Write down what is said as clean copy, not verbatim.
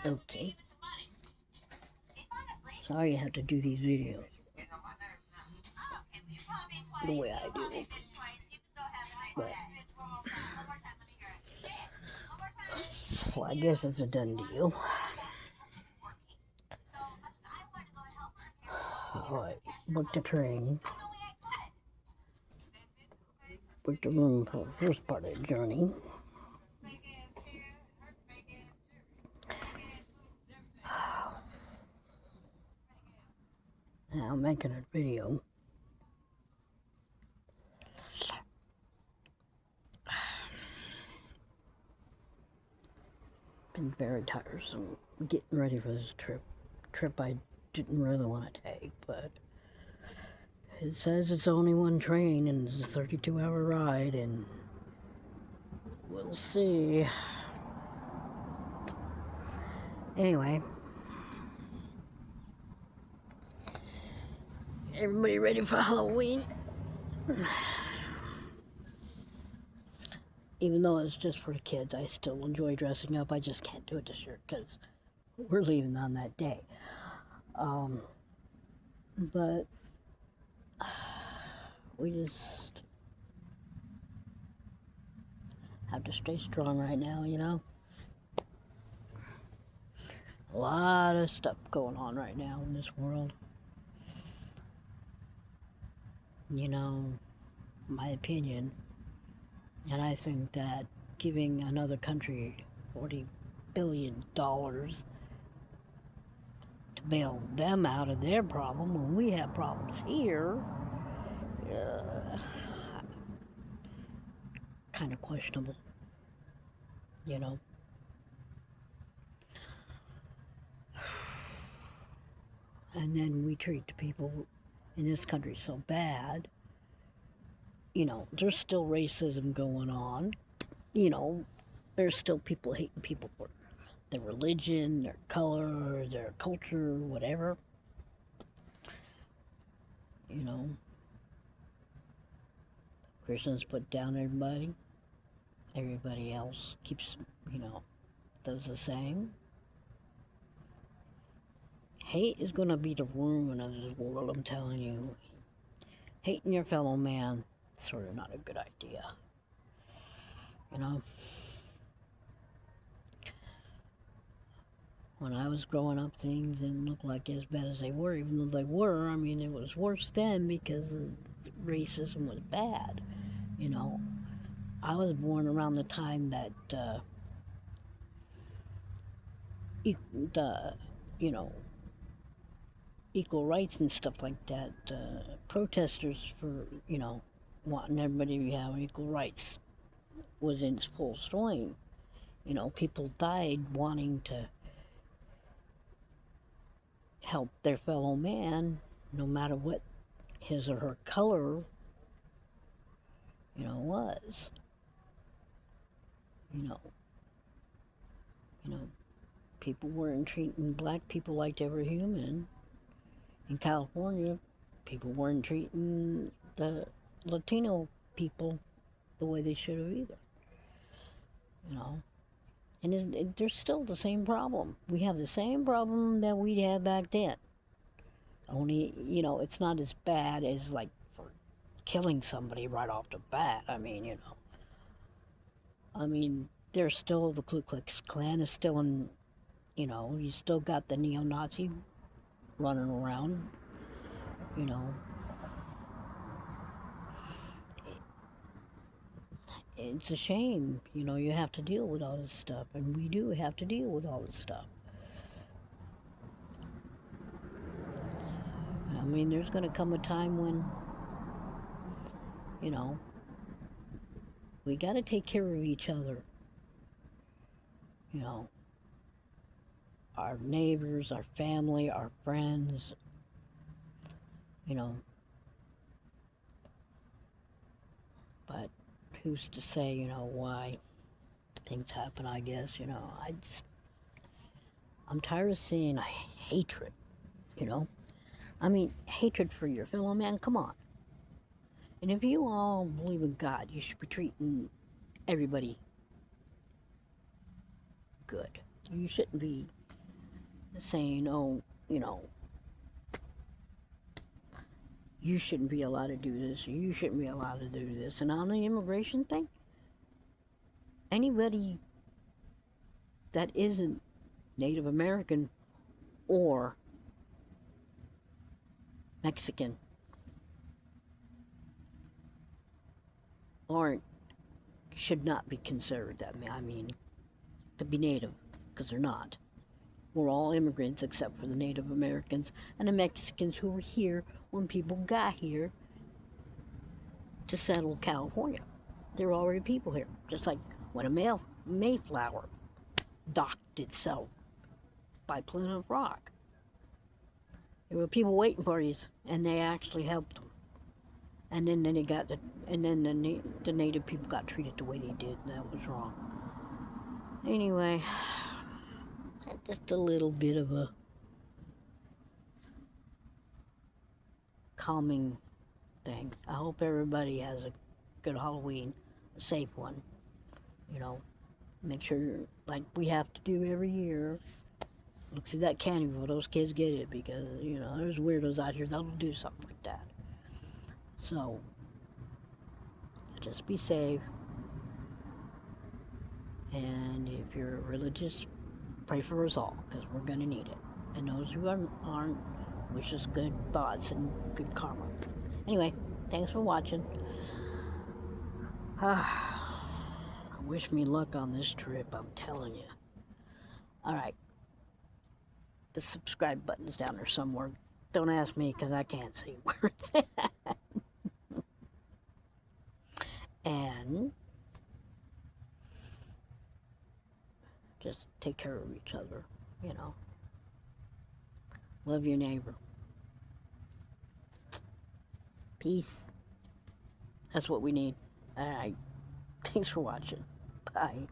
Okay. Sorry I have to do these videos the way I do. But, well, I guess it's a done deal. Alright, booked a train. Booked a room for the first part of the journey. Now I'm making a video. Been very tiresome getting ready for this trip I didn't really want to take, but it says it's only one train and it's a 32-hour ride, and we'll see. Anyway, everybody ready for Halloween? Even though it's just for the kids, I still enjoy dressing up. I just can't do it this year because we're leaving on that day. But we just have to stay strong right now, you know? A lot of stuff going on right now in this world. You know, my opinion, and I think that giving another country $40 billion to bail them out of their problem when we have problems here, kind of questionable, you know. And then we treat the people in this country so bad. You know, there's still racism going on. You know, there's still people hating people for their religion, their color, their culture, whatever. You know, Christians put down everybody. Everybody else keeps, you know, does the same. Hate is going to be the ruin of this world, I'm telling you. Hating your fellow man, sort of not a good idea. You know? When I was growing up, things didn't look like as bad as they were, even though they were. I mean, it was worse then because racism was bad. You know, I was born around the time that, you know, equal rights and stuff like that. Protesters for, you know, wanting everybody to have equal rights was in full swing. You know, people died wanting to help their fellow man, no matter what his or her color, you know, was. You know, you know, people weren't treating black people like they were human. In California, people weren't treating the Latino people the way they should have either. You know, and there's still the same problem. We have the same problem that we had back then. Only, you know, it's not as bad as like for killing somebody right off the bat. I mean, you know. I mean, there's still the Ku Klux Klan is still in, you know, you still got the neo-Nazi running around, you know. It's a shame, you know, you have to deal with all this stuff, and we do have to deal with all this stuff. I mean, there's going to come a time when, you know, we got to take care of each other. You know, our neighbors, our family, our friends, you know. But who's to say, you know, why things happen, I guess, you know. I'm tired of seeing hatred, you know. I mean, hatred for your fellow man, come on. And if you all believe in God, you should be treating everybody good. You shouldn't be saying, oh, you know, you shouldn't be allowed to do this, or you shouldn't be allowed to do this. And on the immigration thing, anybody that isn't Native American or Mexican aren't should not be considered that. I mean, to be Native, because they're not. We're all immigrants except for the Native Americans and the Mexicans who were here when people got here to settle California. There were already people here, just like when a Mayflower docked itself by Plymouth Rock. There were people waiting for these, and they actually helped them. And then they got the native people got treated the way they did, and that was wrong. Anyway, just a little bit of a calming thing. I hope everybody has a good Halloween, a safe one. You know, make sure, like we have to do every year, look through that candy before those kids get it, because, you know, there's weirdos out here that'll do something like that. So, just be safe. And if you're religious, pray for us all, because we're going to need it. And those who aren't, wish us good thoughts and good karma. Anyway, thanks for watching. Wish me luck on this trip, I'm telling you. Alright. The subscribe button's down there somewhere. Don't ask me, because I can't see where it's at. And just take care of each other, you know. Love your neighbor. Peace. That's what we need. Alright. Thanks for watching. Bye.